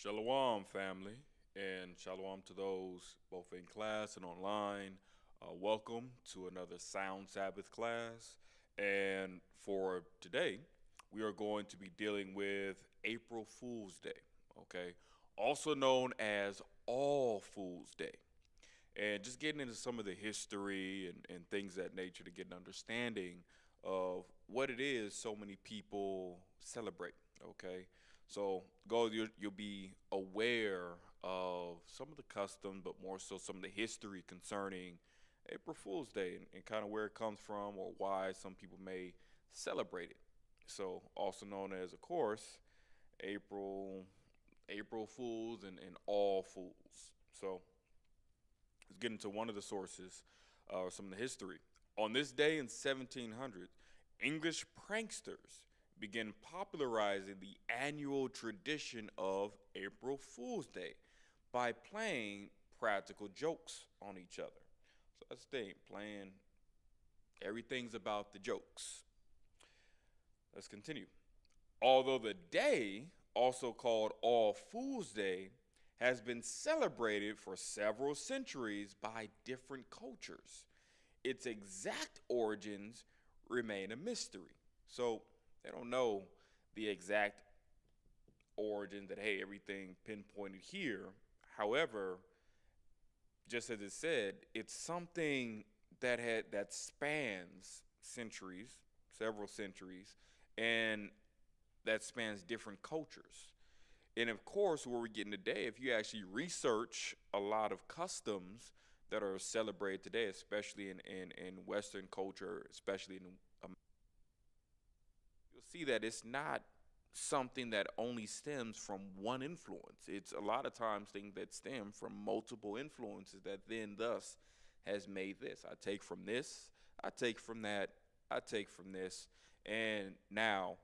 Shalom, family, and shalom to those both in class and online. Welcome to another Sound Sabbath class. And for today, we are going to be dealing with April Fool's Day, okay? Also known as All Fool's Day. And just getting into some of the history and things of that nature to get an understanding of what it is so many people celebrate, okay? So you'll be aware of some of the custom, but more so some of the history concerning April Fool's Day and kind of where it comes from or why some people may celebrate it. So also known as, of course, April April Fools and All Fools. So let's get into one of the sources, some of the history. On this day in 1700, English pranksters began popularizing the annual tradition of April Fool's Day by playing practical jokes on each other. So that's the thing, playing everything's about the jokes. Let's continue. Although the day, also called All Fools' Day, has been celebrated for several centuries by different cultures, its exact origins remain a mystery. So they don't know the exact origin that, hey, everything pinpointed here. However, just as it said, it's something that spans centuries, several centuries, and that spans different cultures. And of course, where we're getting today, if you actually research a lot of customs that are celebrated today, especially in Western culture, especially in you'll see that it's not something that only stems from one influence. It's a lot of times things that stem from multiple influences that then thus has made this. I take from this, I take from that, I take from this, and now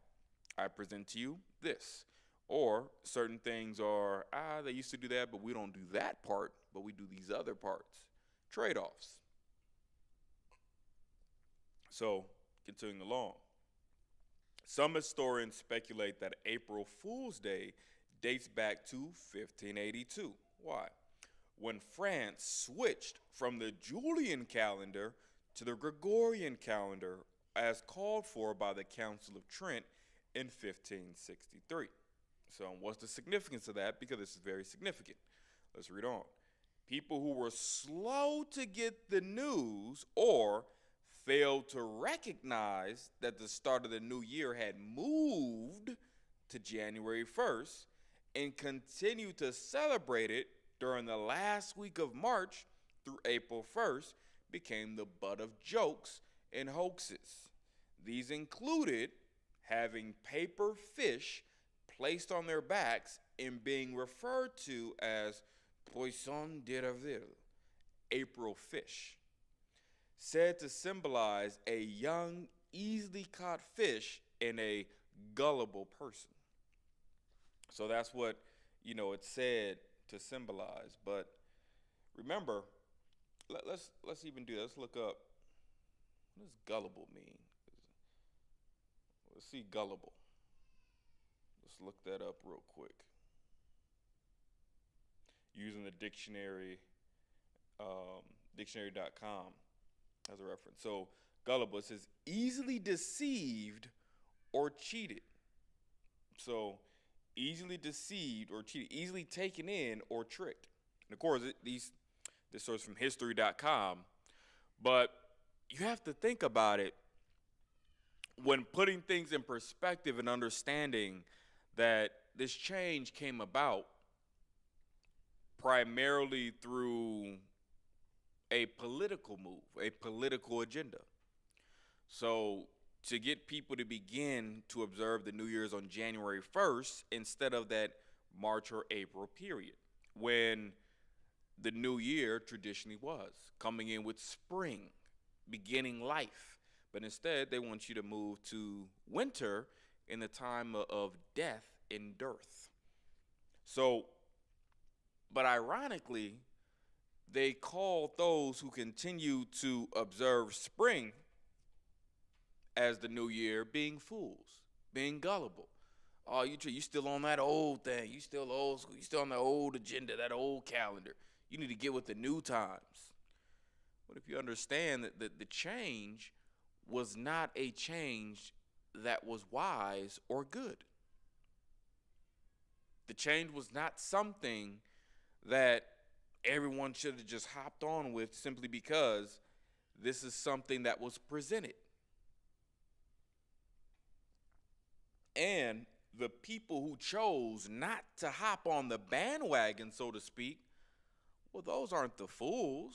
I present to you this. Or certain things are, they used to do that, but we don't do that part, but we do these other parts. Trade offs. So, continuing along. Some historians speculate that April Fool's Day dates back to 1582. Why? When France switched from the Julian calendar to the Gregorian calendar as called for by the Council of Trent in 1563. So, what's the significance of that? Because this is very significant. Let's read on. People who were slow to get the news or failed to recognize that the start of the new year had moved to January 1st and continued to celebrate it during the last week of March through April 1st became the butt of jokes and hoaxes. These included having paper fish placed on their backs and being referred to as poisson d'avril, April fish, said to symbolize a young, easily caught fish and a gullible person. So that's what, it's said to symbolize. But remember, let's even do that. Let's look up, what does gullible mean? Let's see gullible. Let's look that up real quick. Using the dictionary, dictionary.com as a reference. So gullible, it says easily deceived or cheated. So easily deceived or cheated, easily taken in or tricked. And of course, this source from history.com, but you have to think about it when putting things in perspective and understanding that this change came about primarily through a political move, a political agenda. So to get people to begin to observe the New Year's on January 1st instead of that March or April period, when the new year traditionally was coming in with spring, beginning life. But instead, they want you to move to winter in the time of death and dearth. So, but ironically, they call those who continue to observe spring as the new year being fools, being gullible. Oh, you still on that old thing. You still old school. You still on the old agenda, that old calendar. You need to get with the new times. But if you understand that the change was not a change that was wise or good. The change was not something that everyone should have just hopped on with simply because this is something that was presented. And the people who chose not to hop on the bandwagon, so to speak, well, those aren't the fools.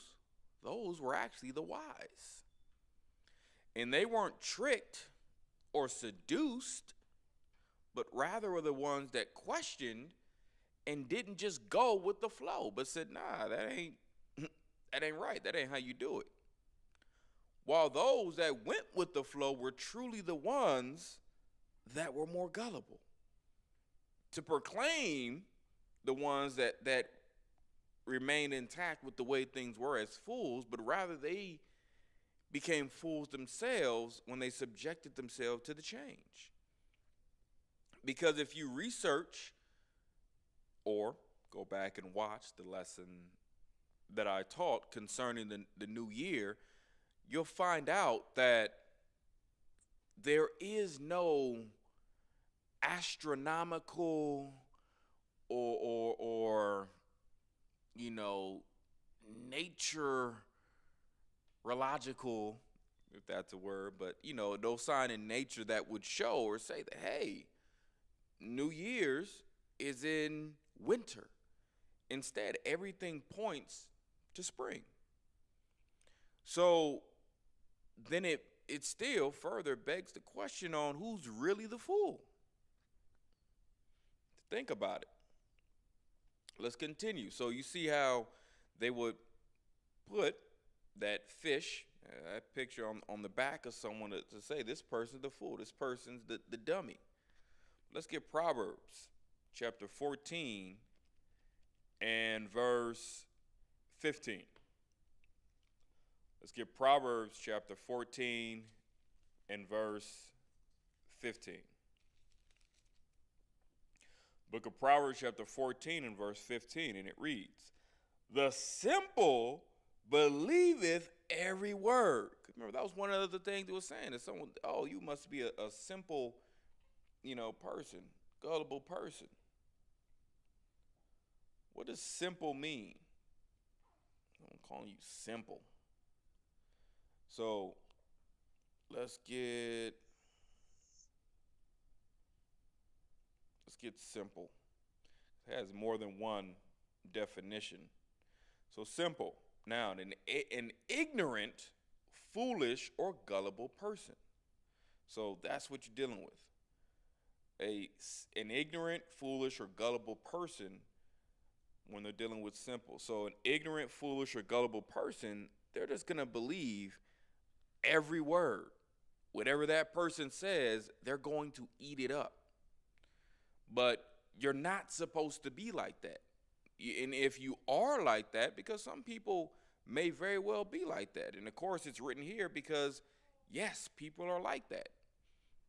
Those were actually the wise. And they weren't tricked or seduced, but rather were the ones that questioned and didn't just go with the flow, but said, nah, that ain't that ain't right. That ain't how you do it. While those that went with the flow were truly the ones that were more gullible. To proclaim the ones that remained intact with the way things were as fools, but rather they became fools themselves when they subjected themselves to the change. Because if you research or go back and watch the lesson that I taught concerning the new year, you'll find out that there is no astronomical or you know nature religical, if that's a word, but no sign in nature that would show or say that, hey, New Year's is in winter. Instead, everything points to spring. So then it still further begs the question on who's really the fool. Think about it. Let's continue. So you see how they would put that fish, that picture on the back of someone to say this person's the fool, this person's the dummy. Let's get Proverbs chapter 14 and verse 15. Let's get Proverbs chapter 14 and verse 15. Book of Proverbs chapter 14 and verse 15, and it reads, "The simple believeth every word." Remember, that was one of the things they were saying. That someone, oh, you must be a simple, person, gullible person. What does simple mean? I'm calling you simple. So let's get simple. It has more than one definition. So simple, noun, an ignorant, foolish, or gullible person. So that's what you're dealing with. An ignorant, foolish, or gullible person when they're dealing with simple. So an ignorant, foolish, or gullible person, they're just going to believe every word. Whatever that person says, they're going to eat it up. But you're not supposed to be like that. And if you are like that, because some people may very well be like that. And of course, it's written here because, yes, people are like that.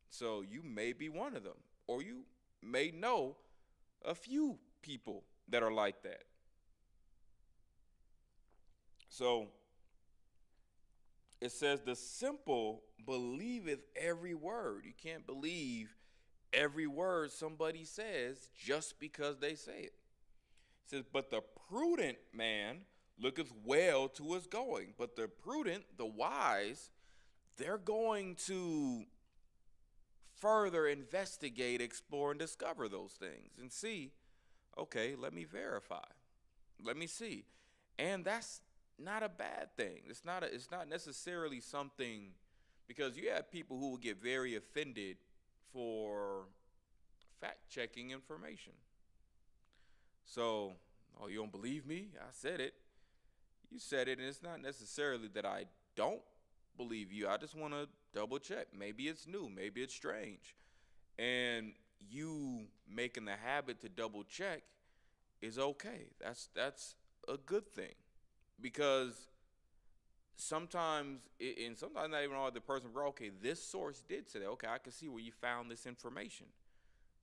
So you may be one of them, or you may know a few people that are like that. So it says, "The simple believeth every word." You can't believe every word somebody says just because they say it. It says, "But the prudent man looketh well to his going." But the prudent, the wise, they're going to further investigate, explore, and discover those things and see, okay, let me verify. Let me see. And that's not a bad thing. It's not necessarily something, because you have people who will get very offended for fact checking information. So, oh, you don't believe me? I said it. You said it, and it's not necessarily that I don't believe you. I just want to double check. Maybe it's new, maybe it's strange. And you making the habit to double check is okay. That's a good thing. Because sometimes, and sometimes not even all the person, bro, okay, this source did say that. Okay, I can see where you found this information.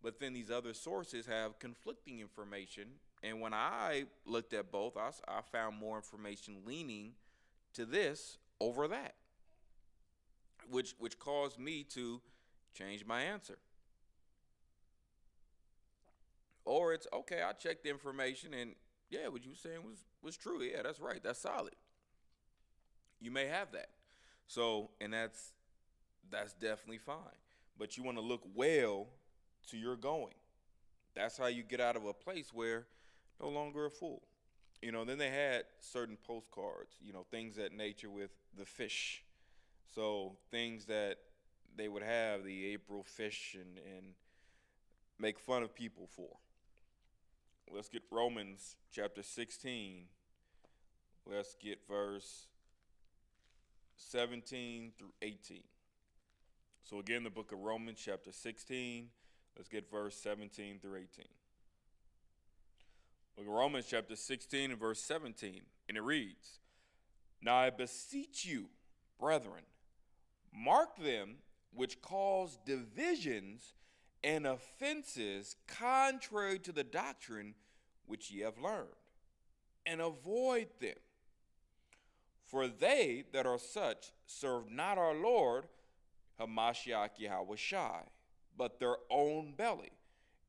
but then these other sources have conflicting information. And when I looked at both, I found more information leaning to this over that, which caused me to change my answer. Or it's okay, I checked the information and yeah, what you were saying was true. Yeah, that's right. That's solid. You may have that. So, and that's definitely fine. But you want to look well to your going. That's how you get out of a place where no longer a fool. Then they had certain postcards, things that nature with the fish. So things that they would have the April fish and make fun of people for. Let's get Romans chapter 16. Let's get verse 17 through 18. So again, the book of Romans chapter 16. Let's get verse 17 through 18. Look at Romans chapter 16 and verse 17. And it reads, "Now I beseech you, brethren, mark them which cause divisions and offenses contrary to the doctrine which ye have learned, and avoid them. For they that are such serve not our Lord, Hamashiach Yahushai, but their own belly,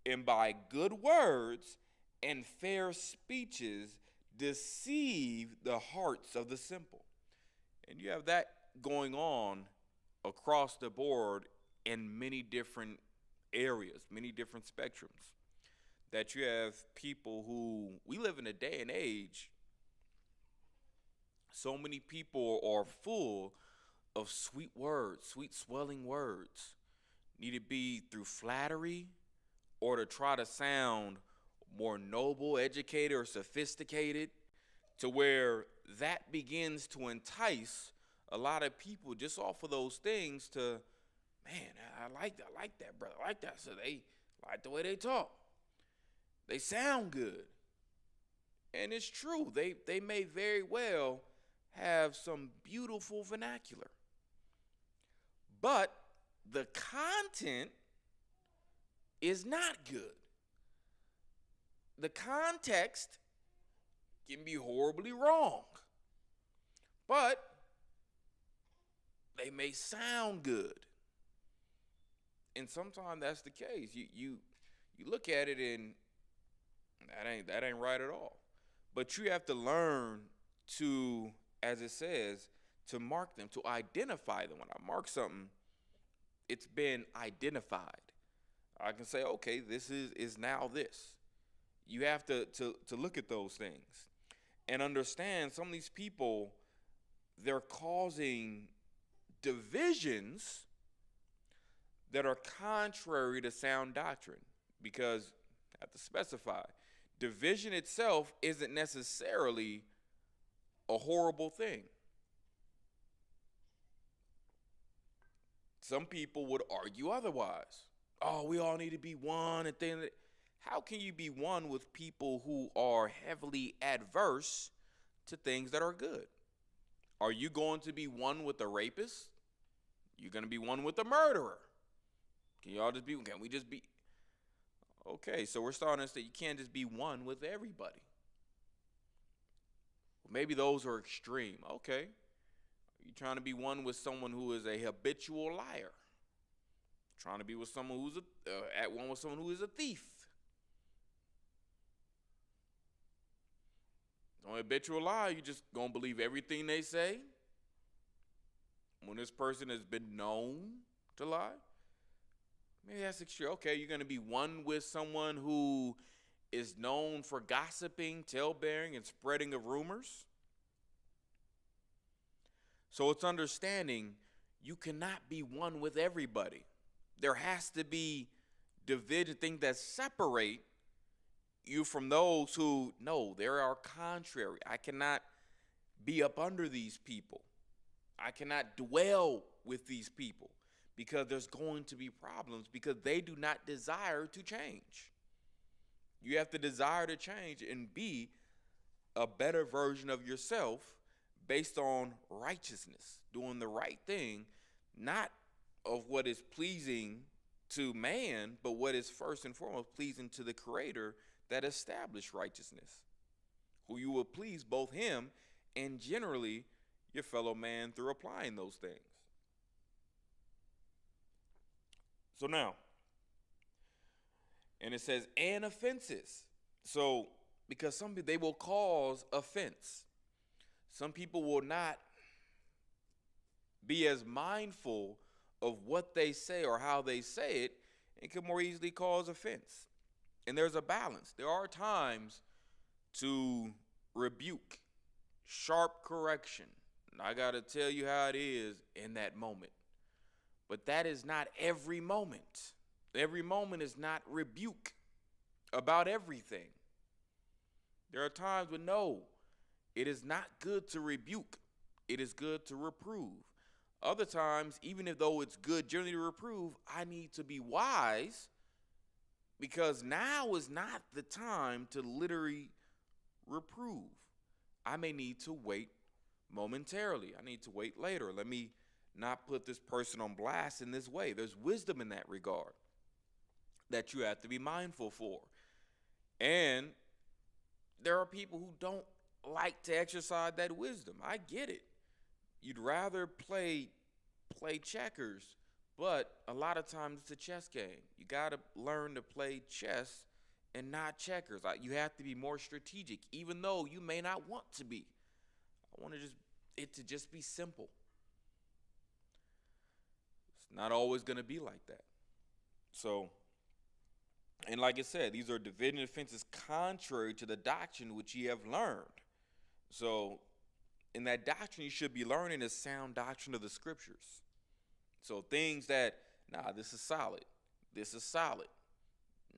and by good words and fair speeches deceive the hearts of the simple." And you have that going on across the board in many different areas, many different spectrums. That you have people who, we live in a day and age, so many people are full of sweet words, sweet swelling words. Need to be through flattery or to try to sound more noble, educated, or sophisticated, to where that begins to entice a lot of people just off of those things to, man, I like that, brother. I like that. So they like the way they talk. They sound good. And it's true. They may very well have some beautiful vernacular. But the content is not good. The context can be horribly wrong. But they may sound good. And sometimes that's the case. You look at it and that ain't right at all. But you have to learn to, as it says, to mark them, to identify them. When I mark something, it's been identified. I can say, okay, this is now this. You have to look at those things and understand some of these people, they're causing divisions that are contrary to sound doctrine, because I have to specify, division itself isn't necessarily a horrible thing. Some people would argue otherwise. Oh, we all need to be one and things. How can you be one with people who are heavily adverse to things that are good? Are you going to be one with a rapist? You're going to be one with a murderer. Can we just be? Okay, so we're starting to say you can't just be one with everybody. Maybe those are extreme. Okay. You're trying to be one with someone who is a habitual liar. Trying to be with someone who's at one with someone who is a thief. On a habitual liar, you just gonna believe everything they say. When this person has been known to lie, maybe that's extreme. Okay, you're gonna be one with someone who is known for gossiping, talebearing, and spreading of rumors. So it's understanding you cannot be one with everybody. There has to be division, things that separate you from those who, no, they are contrary. I cannot be up under these people. I cannot dwell with these people, because there's going to be problems, because they do not desire to change. You have to desire to change and be a better version of yourself based on righteousness, doing the right thing, not of what is pleasing to man, but what is first and foremost pleasing to the Creator that established righteousness, who you will please both him and generally your fellow man through applying those things. So now, and it says, and offenses. So, because some people, they will cause offense. Some people will not be as mindful of what they say or how they say it, and can more easily cause offense. And there's a balance. There are times to rebuke, sharp correction. And I got to tell you how it is in that moment. But that is not every moment. Every moment is not rebuke about everything. There are times when no, it is not good to rebuke. It is good to reprove. Other times, even if though it's good generally to reprove, I need to be wise, because now is not the time to literally reprove. I may need to wait momentarily. I need to wait later. Let me not put this person on blast in this way. There's wisdom in that regard that you have to be mindful for. And there are people who don't like to exercise that wisdom. I get it. You'd rather play checkers, but a lot of times it's a chess game. You got to learn to play chess and not checkers. You have to be more strategic, even though you may not want to be. I want it to just be simple. It's not always going to be like that. So, and like I said, these are division offenses contrary to the doctrine which ye have learned. So, in that doctrine you should be learning is sound doctrine of the scriptures. So things that, this is solid. This is solid.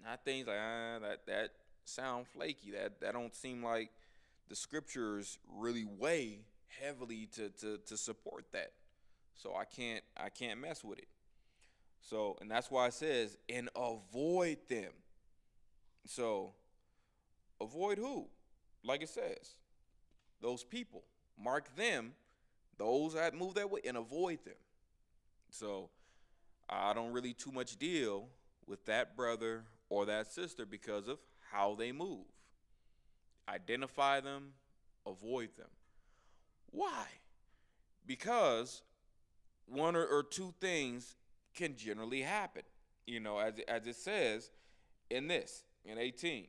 Not things like, that sound flaky. That don't seem like the scriptures really weigh heavily to support that. So I can't mess with it. So, and that's why it says, and avoid them. So, avoid who? Like it says, those people. Mark them, those that move that way, and avoid them. So, I don't really too much deal with that brother or that sister because of how they move. Identify them, avoid them. Why? Because one or two things can generally happen. As it says in 18. It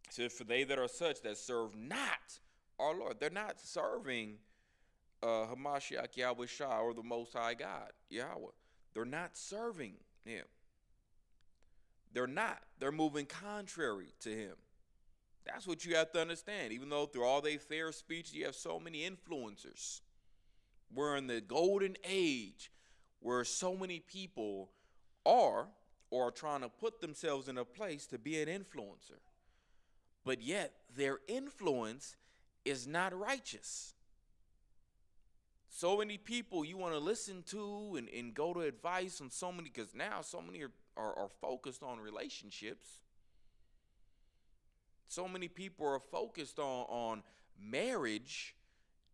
says, for they that are such that serve not our Lord. They're not serving Hamashiach Yahweh Shah or the Most High God, Yahweh. They're not serving him. They're not. They're moving contrary to him. That's what you have to understand. Even though through all their fair speech, you have so many influencers. We're in the golden age where so many people are or are trying to put themselves in a place to be an influencer. But yet their influence is not righteous. So many people you want to listen to and go to advice on so many, because now so many are focused on relationships. So many people are focused on marriage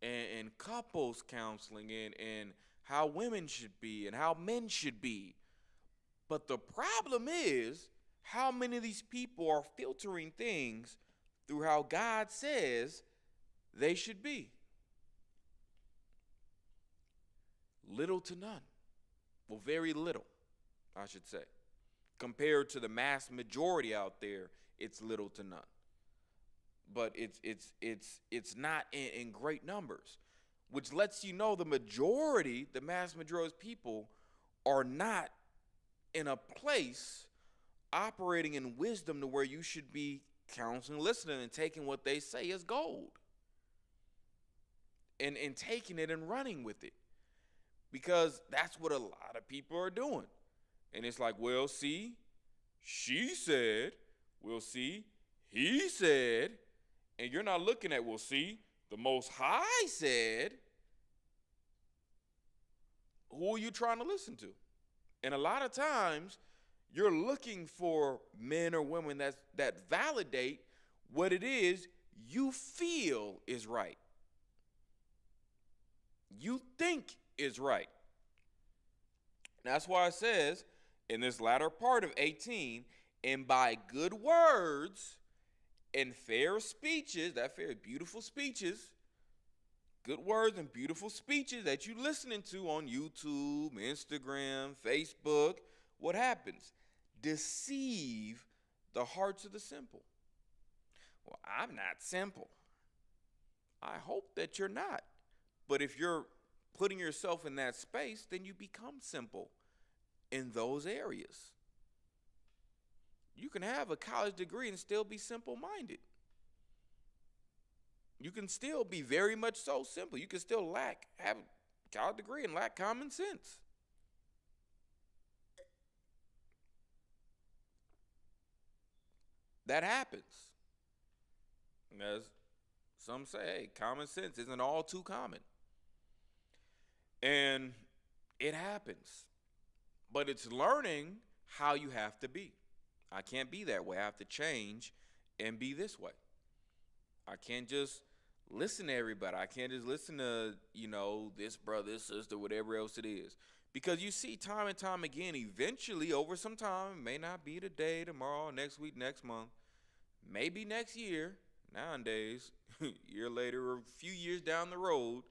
and couples counseling and how women should be and how men should be. But the problem is how many of these people are filtering things through how God says they should be. Little to none. Well, very little, I should say. Compared to the mass majority out there, it's little to none. But it's not in great numbers, which lets you know the mass majority of people are not in a place operating in wisdom to where you should be counseling, listening, and taking what they say as gold. And taking it and running with it. Because that's what a lot of people are doing. And it's like, well, see, she said, well, see, he said, and you're not looking at, well, see, the Most High said. Who are you trying to listen to? And a lot of times, you're looking for men or women that validate what it is you feel is right. You think is right. That's why it says, in this latter part of 18, and by good words and fair speeches, that fair, beautiful speeches, good words and beautiful speeches that you listening to on YouTube, Instagram, Facebook, what happens? Deceive the hearts of the simple. Well, I'm not simple. I hope that you're not. But if you're putting yourself in that space, then you become simple in those areas. You can have a college degree and still be simple-minded. You can still be very much so simple. You can still have a college degree and lack common sense. That happens. As some say, hey, common sense isn't all too common. And it happens. But it's learning how you have to be. I can't be that way. I have to change and be this way. I can't just listen to everybody. I can't just listen to, this brother, this sister, whatever else it is. Because you see time and time again, eventually over some time, it may not be today, tomorrow, next week, next month, maybe next year, nowadays, a year later or a few years down the road,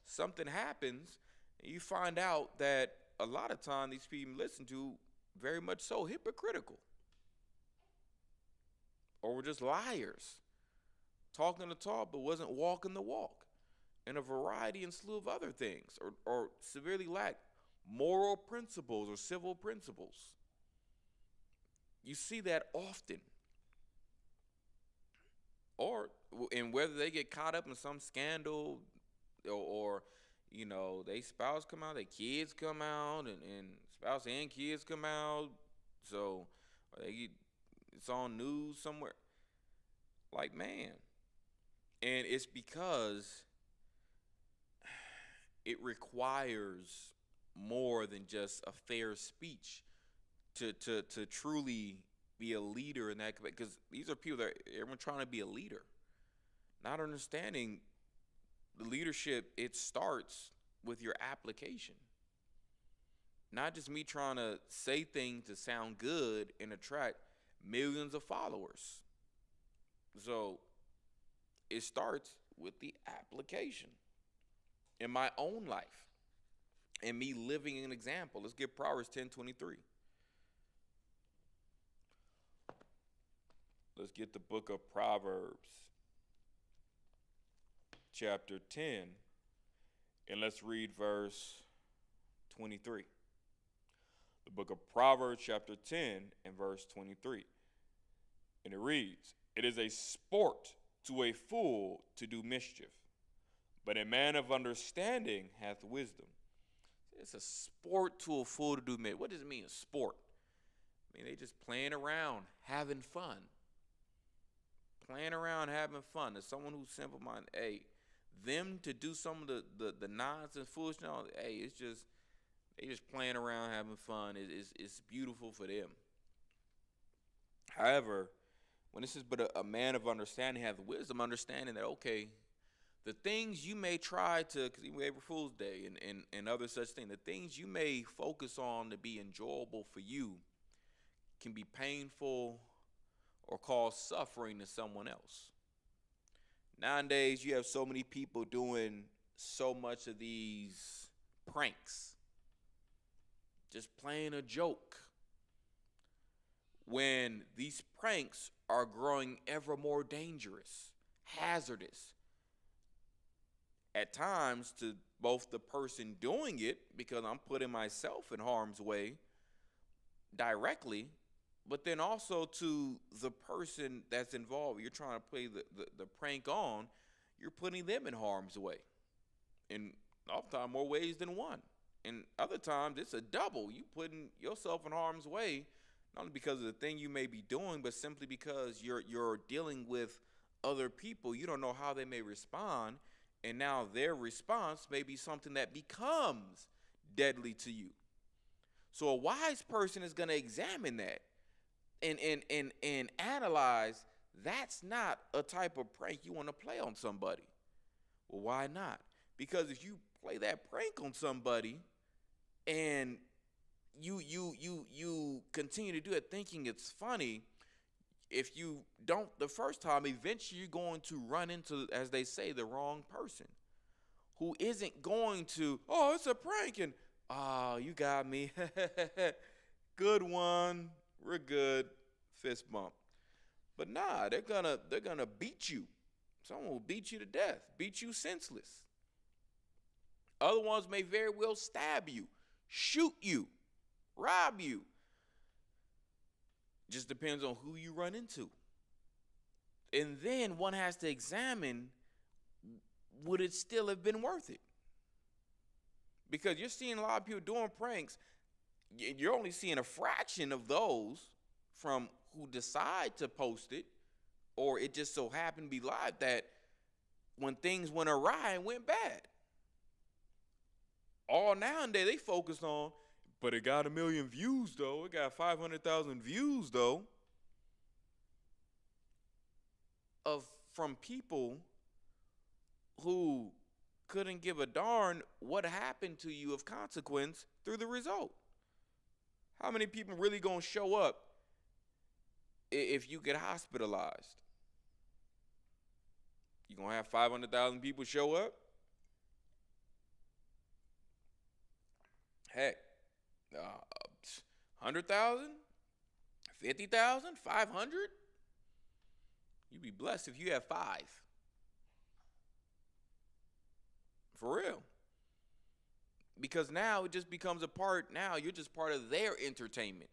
something happens and you find out that a lot of time these people listen to very much so hypocritical. Or were just liars, talking the talk but wasn't walking the walk, and a variety and slew of other things, or severely lack moral principles or civil principles. You see that often. And whether they get caught up in some scandal or they spouse come out, their kids come out, and spouse and kids come out, so it's on news somewhere. Like, man. And it's because it requires more than just a fair speech to truly be a leader in that, because these are people that everyone trying to be a leader, not understanding the leadership. It starts with your application, not just me trying to say things to sound good and attract millions of followers. So it starts with the application in my own life and me living an example. Let's get Proverbs 10:23. Let's get the book of Proverbs, chapter 10, and let's read verse 23. The book of Proverbs, chapter 10, and verse 23. And it reads, "It is a sport to a fool to do mischief, but a man of understanding hath wisdom." It's a sport to a fool to do mischief. What does it mean, a sport? I mean, they just playing around, having fun. Playing around, having fun. As someone who's simple-minded, hey, them to do some of the nonsense, foolishness, hey, it's just, they just playing around, having fun. It's beautiful for them. However, when it says, but a man of understanding hath wisdom, understanding that, okay, the things you may try to, because even April Fool's Day and other such things, the things you may focus on to be enjoyable for you can be painful or cause suffering to someone else. Nowadays, you have so many people doing so much of these pranks, just playing a joke, when these pranks are growing ever more dangerous, hazardous, at times to both the person doing it, because I'm putting myself in harm's way directly, but then also to the person that's involved. You're trying to play the prank on, you're putting them in harm's way. And oftentimes more ways than one. And other times it's a double. You putting yourself in harm's way, not only because of the thing you may be doing, but simply because you're dealing with other people. You don't know how they may respond, and now their response may be something that becomes deadly to you. So a wise person is going to examine that and analyze, that's not a type of prank you want to play on somebody. Well, why not? Because if you play that prank on somebody and you continue to do it thinking it's funny. If you don't the first time, eventually you're going to run into, as they say, the wrong person who isn't going to, oh, it's a prank, and oh, you got me. Good one. We're good. Fist bump. But nah, they're gonna beat you. Someone will beat you to death, beat you senseless. Other ones may very well stab you, shoot you, rob you. Just depends on who you run into. And then one has to examine, would it still have been worth it? Because you're seeing a lot of people doing pranks. You're only seeing a fraction of those from who decide to post it, or it just so happened to be live, that when things went awry and went bad. All nowadays they focus on, but it got 1 million views though. It got 500,000 views though. From people who couldn't give a darn what happened to you of consequence through the result. How many people really gonna show up if you get hospitalized? You gonna have 500,000 people show up? Heck, 100,000, 50,000, 500. You'd be blessed if you have 5. For real. Because now it just becomes a part, now you're just part of their entertainment.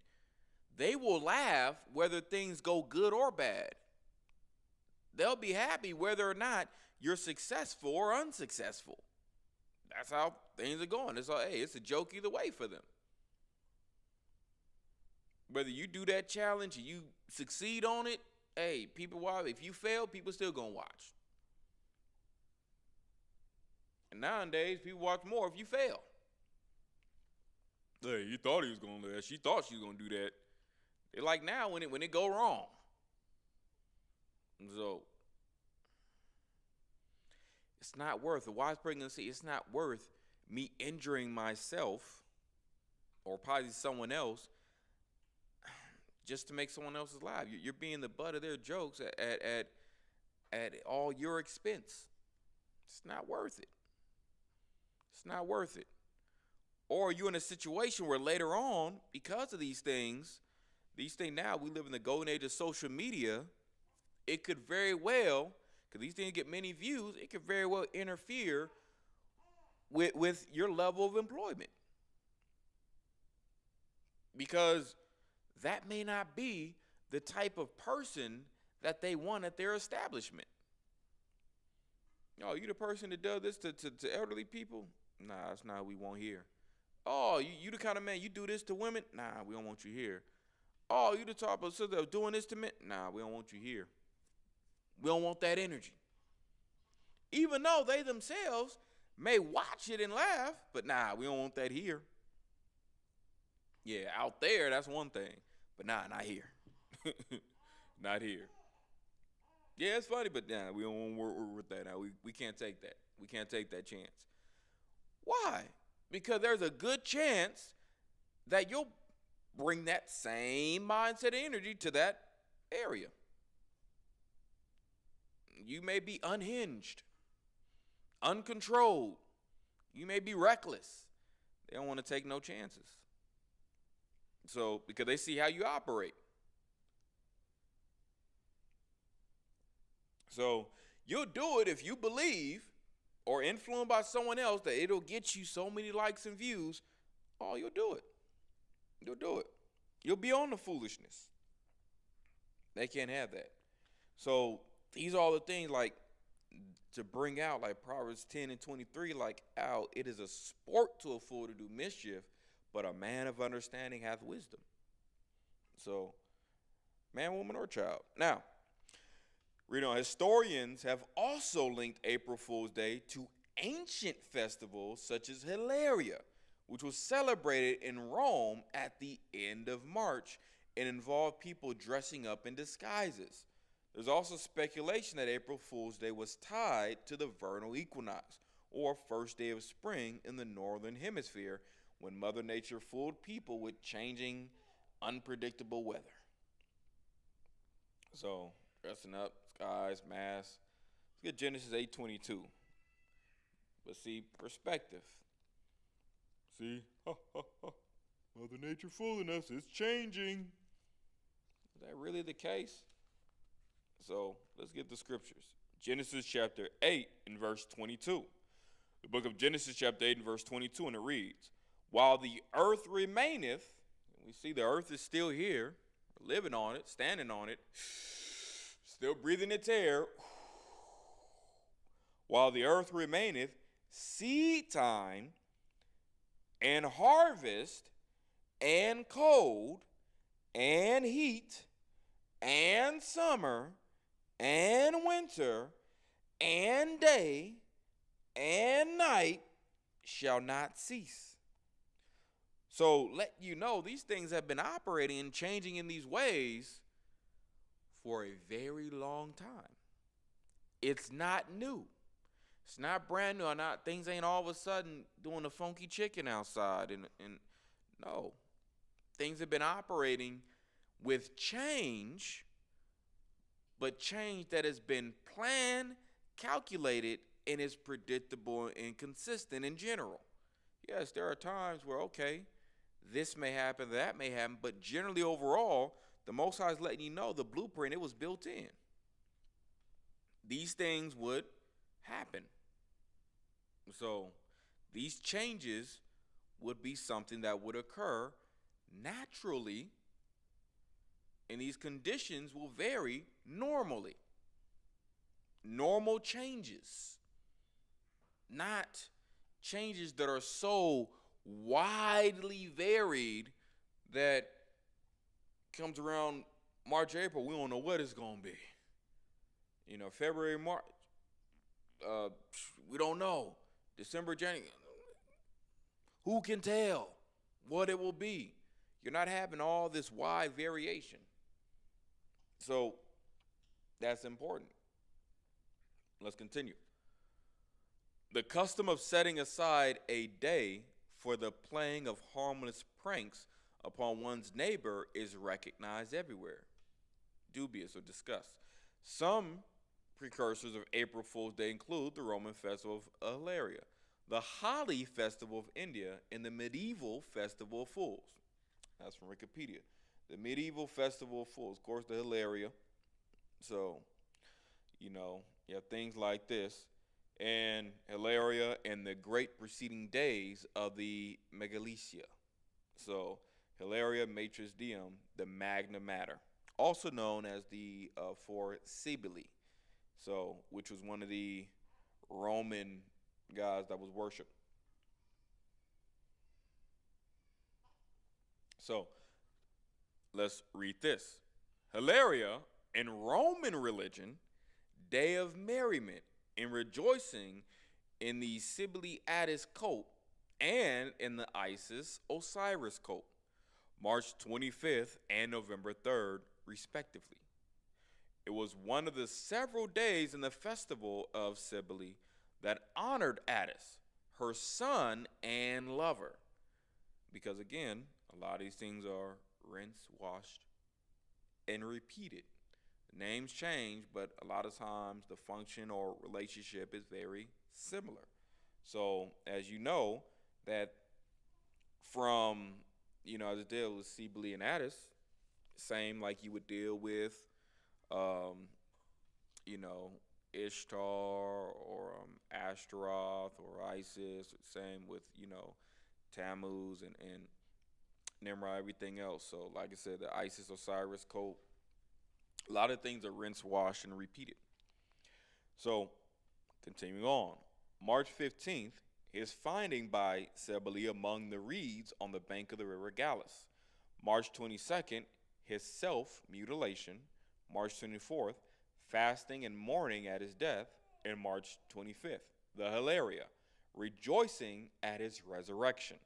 They will laugh whether things go good or bad. They'll be happy whether or not you're successful or unsuccessful. That's how things are going. It's like, hey, it's a joke either way for them. Whether you do that challenge and you succeed on it, hey, people watch. If you fail, people still gonna watch. And nowadays, people watch more if you fail. Hey, you thought he was gonna do that. She thought she was gonna do that. They like now when it go wrong. So it's not worth, a wise person gonna say, it's not worth me injuring myself or probably someone else just to make someone else's life. You're being the butt of their jokes at all your expense. It's not worth it. It's not worth it. Or you're in a situation where later on, because of these things now, we live in the golden age of social media. It could very well, because these things get many views, it could very well interfere with your level of employment. Because that may not be the type of person that they want at their establishment. Oh, you the person that does this to elderly people? Nah, that's not what we want here. Oh, you the kind of man, you do this to women? Nah, we don't want you here. Oh, you the type of sister doing this to men? Nah, we don't want you here. We don't want that energy. Even though they themselves may watch it and laugh, but nah, we don't want that here. Yeah, out there, that's one thing. But nah, not here. Not here. Yeah, it's funny, but nah, we don't want to work with that now. We can't take that. We can't take that chance. Why? Because there's a good chance that you'll bring that same mindset and energy to that area. You may be unhinged, uncontrolled. You may be reckless. They don't want to take no chances. So, because they see how you operate. So, you'll do it if you believe or influenced by someone else that it'll get you so many likes and views. Oh, you'll do it. You'll do it. You'll be on the foolishness. They can't have that. So, these are all the things like to bring out, like Proverbs 10 and 23, like, out, it is a sport to a fool to do mischief, but a man of understanding hath wisdom. So, man, woman, or child. Now, read on. Historians have also linked April Fool's Day to ancient festivals such as Hilaria, which was celebrated in Rome at the end of March and involved people dressing up in disguises. There's also speculation that April Fool's Day was tied to the vernal equinox, or first day of spring in the northern hemisphere, when Mother Nature fooled people with changing, unpredictable weather. So, dressing up, skies, masks. Let's get Genesis 8:22. But see, perspective. See, Mother Nature fooling us. It's changing. Is that really the case? So let's get the scriptures. Genesis chapter 8 and verse 22. The book of Genesis chapter 8 and verse 22, and it reads, while the earth remaineth, we see the earth is still here, living on it, standing on it, still breathing its air. While the earth remaineth, seed time and harvest and cold and heat and summer and winter and day and night shall not cease. So let you know, these things have been operating and changing in these ways for a very long time. It's not new. It's not brand new. Not things ain't all of a sudden doing the funky chicken outside. And no, things have been operating with change, but change that has been planned, calculated, and is predictable and consistent in general. Yes, there are times where, okay, this may happen, that may happen, but generally overall, the Most High is letting you know the blueprint, it was built in. These things would happen. So these changes would be something that would occur naturally, and these conditions will vary normally. Normal changes, not changes that are so widely varied that comes around March, April, we don't know what it's going to be. You know, February, March, we don't know. December, January, who can tell what it will be? You're not having all this wide variation. So that's important. Let's continue. The custom of setting aside a day for the playing of harmless pranks upon one's neighbor is recognized everywhere. Dubious or discussed. Some precursors of April Fool's Day include the Roman festival of Hilaria, the Holi festival of India, and the medieval festival of Fools. That's from Wikipedia. The medieval festival of Fools, of course, the Hilaria. So, you have things like this. And Hilaria and the great preceding days of the Megalesia. So, Hilaria Matris Diem, the Magna Mater, also known as the for Cybele. So, which was one of the Roman gods that was worshipped. So, let's read this. Hilaria in Roman religion, day of merriment and rejoicing in the Cybele Attis cult and in the Isis Osiris cult, March 25th and November 3rd, respectively. It was one of the several days in the festival of Cybele that honored Attis, her son and lover. Because again, a lot of these things are rinsed, washed, and repeated. The names change, but a lot of times the function or relationship is very similar. So as you know, that from, as a deal with Cybele and Attis, same like you would deal with, Ishtar or Ashtaroth or Isis. Same with, Tammuz and Nimrod, everything else. So like I said, the Isis Osiris cult, a lot of things are rinsed, washed, and repeated. So continuing on, March 15th, his finding by Cybele among the reeds on the bank of the river Gallus. March 22nd, his self-mutilation. March 24th, fasting and mourning at his death. And March 25th, the Hilaria, rejoicing at his resurrection.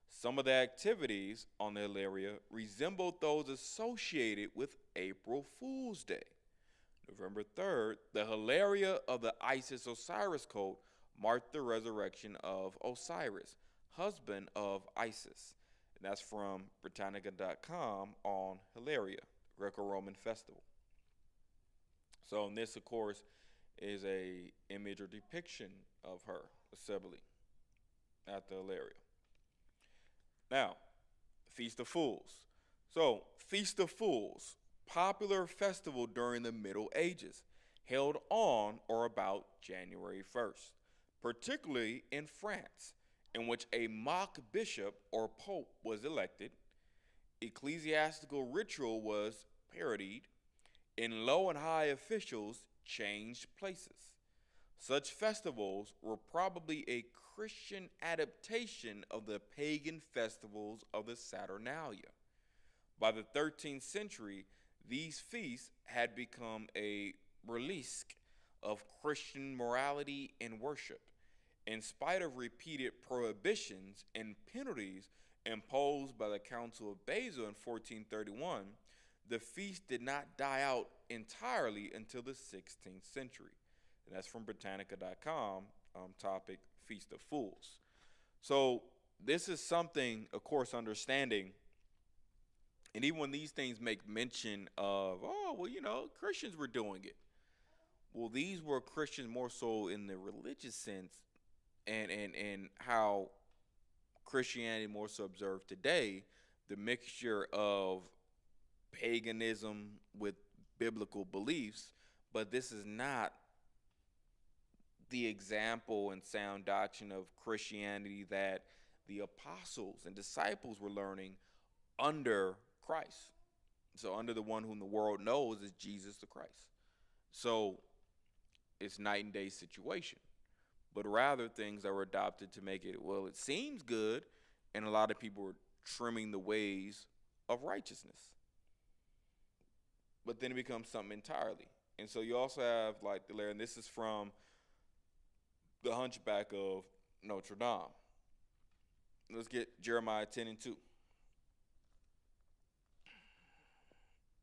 Some of the activities on the Hilaria resembled those associated with April Fool's Day. November 3rd, the Hilaria of the Isis Osiris cult marked the resurrection of Osiris. husband of Isis. And that's from Britannica.com on Hilaria, Greco-Roman festival. So and this, of course, is a image or depiction of her, Cybele, at the Hilaria. Now, Feast of Fools. So, Feast of Fools, popular festival during the Middle Ages, held on or about January 1st, particularly in France, in which a mock bishop or pope was elected, ecclesiastical ritual was parodied, and low and high officials changed places. Such festivals were probably a Christian adaptation of the pagan festivals of the Saturnalia. By the 13th century, these feasts had become a relic of Christian morality and worship. In spite of repeated prohibitions and penalties imposed by the Council of Basel in 1431, the feast did not die out entirely until the 16th century. And that's from Britannica.com, topic Feast of Fools. So this is something, of course, understanding, and even when these things make mention of, oh, well, Christians were doing it. Well, these were Christians more so in the religious sense, and how Christianity more so observed today, the mixture of paganism with biblical beliefs, but this is not the example and sound doctrine of Christianity that the apostles and disciples were learning under Christ. So under the one whom the world knows is Jesus the Christ. So it's night and day situation, but rather things that were adopted to make it, well, it seems good, and a lot of people were trimming the ways of righteousness. But then it becomes something entirely. And so you also have like the layer, and this is from the Hunchback of Notre Dame. Let's get Jeremiah 10 and 2.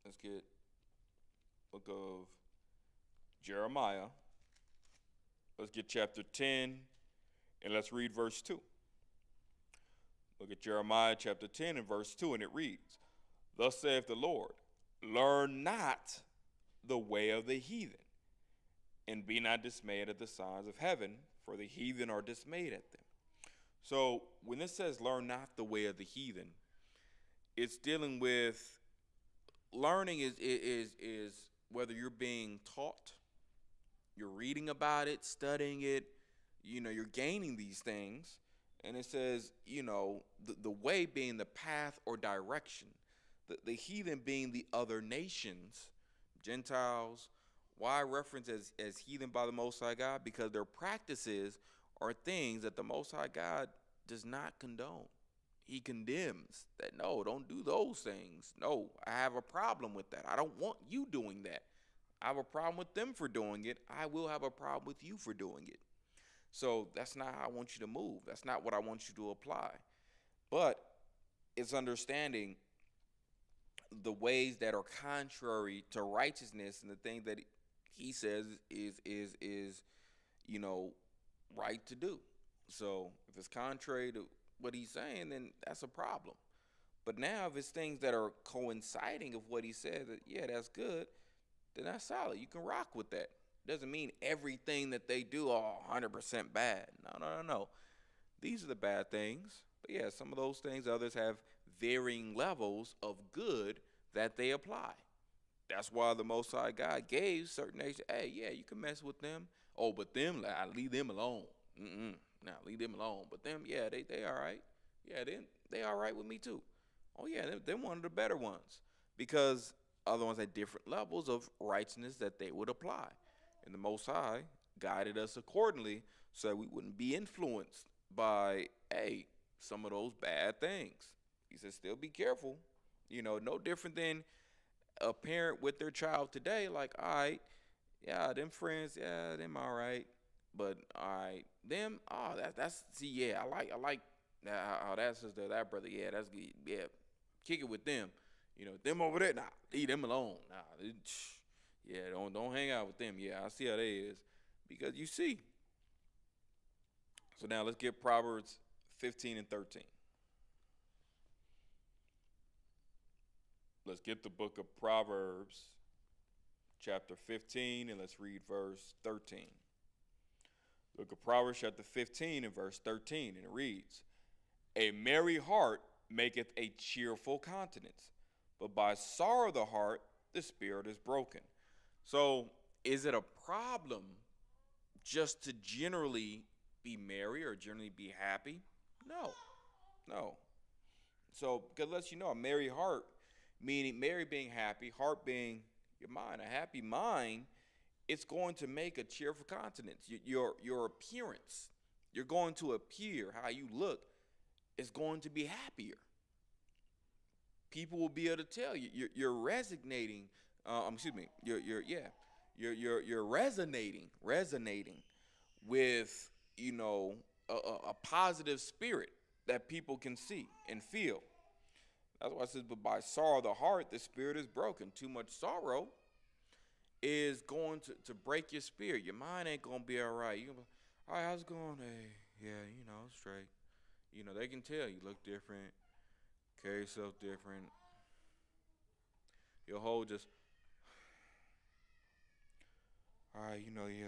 Let's get book of Jeremiah. Let's get chapter 10, and let's read verse 2. Look at Jeremiah chapter 10 and verse 2, and it reads, "Thus saith the Lord, learn not the way of the heathen, and be not dismayed at the signs of heaven, for the heathen are dismayed at them." So when it says learn not the way of the heathen, it's dealing with learning is whether you're being taught, you're reading about it, studying it, you're gaining these things. And it says, the way being the path or direction, the heathen being the other nations, Gentiles. Why reference as heathen by the Most High God? Because their practices are things that the Most High God does not condone. He condemns that, no, don't do those things. No, I have a problem with that. I don't want you doing that. I have a problem with them for doing it. I will have a problem with you for doing it. So that's not how I want you to move. That's not what I want you to apply. But it's understanding the ways that are contrary to righteousness and the things that he says is right to do. So if it's contrary to what he's saying, then that's a problem. But now if it's things that are coinciding of what he said, that yeah, that's good, then that's solid. You can rock with that. Doesn't mean everything that they do are 100% bad. No. These are the bad things. But yeah, some of those things, others have varying levels of good that they apply. That's why the Most High God gave certain nations, hey, yeah, you can mess with them. Oh, but them, I leave them alone. Nah, leave them alone. But them, yeah, they all right. Yeah, they all right with me too. Oh, yeah, they're one of the better ones. Because other ones had different levels of righteousness that they would apply. And the Most High guided us accordingly so that we wouldn't be influenced by, some of those bad things. He said, still be careful. No different than a parent with their child today. Like, all right, yeah, them friends, yeah, them all right. But, all right, them, that's see, yeah, I like how that sister, that brother, yeah, that's good. Yeah, kick it with them. Them over there, nah, leave them alone. Nah, yeah, don't hang out with them. Yeah, I see how they is. Because you see. So now let's get Proverbs 15 and 13. Let's get the book of Proverbs, chapter 15, and let's read verse 13. Book of Proverbs, chapter 15, and verse 13, and it reads, A merry heart maketh a cheerful countenance, but by sorrow of the heart the spirit is broken. So, is it a problem just to generally be merry or generally be happy? No, no. So, because it lets you know a merry heart, meaning merry being happy, heart being your mind. A happy mind, it's going to make a cheerful countenance. Your appearance, you're going to appear, how you look, is going to be happier. People will be able to tell you you're resonating. Excuse me. You're resonating with a positive spirit that people can see and feel. That's why it says, but by sorrow of the heart, the spirit is broken. Too much sorrow is going to break your spirit. Your mind ain't going to be all right. You're going to be, all right, how's it going? Hey, yeah, straight. They can tell you look different, carry yourself different. Your whole just, all right, yeah,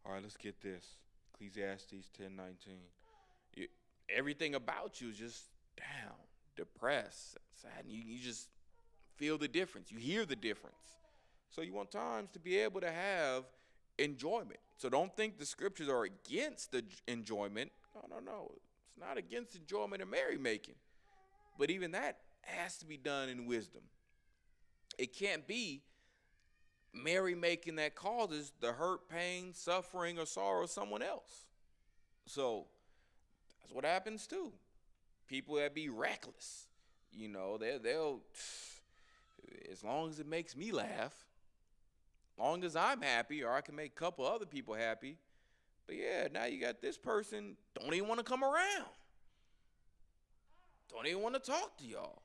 all right, let's get this. Ecclesiastes 10:19. Everything about you is just down, depressed, sad. And you just feel the difference. You hear the difference. So you want times to be able to have enjoyment. So don't think the scriptures are against the enjoyment. No. It's not against enjoyment and merrymaking. But even that has to be done in wisdom. It can't be merrymaking that causes the hurt, pain, suffering, or sorrow of someone else. So that's what happens too. People that be reckless, they'll as long as it makes me laugh, long as I'm happy, or I can make a couple other people happy. But yeah, now you got this person don't even want to come around, don't even want to talk to y'all.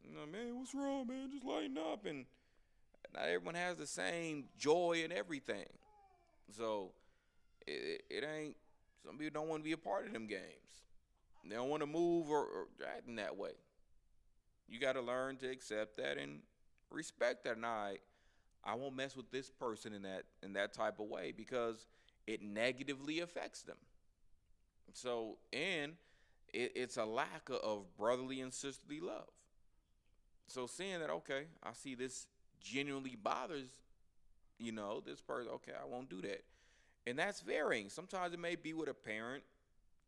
Man, what's wrong, man? Just lighten up. And not everyone has the same joy in everything. So it ain't. Some people don't want to be a part of them games. They don't want to move or act in that way. You got to learn to accept that and respect that. And I won't mess with this person in that type of way because it negatively affects them. So, and it's a lack of brotherly and sisterly love. So seeing that, okay, I see this genuinely bothers, this person, okay, I won't do that. And that's varying. Sometimes it may be with a parent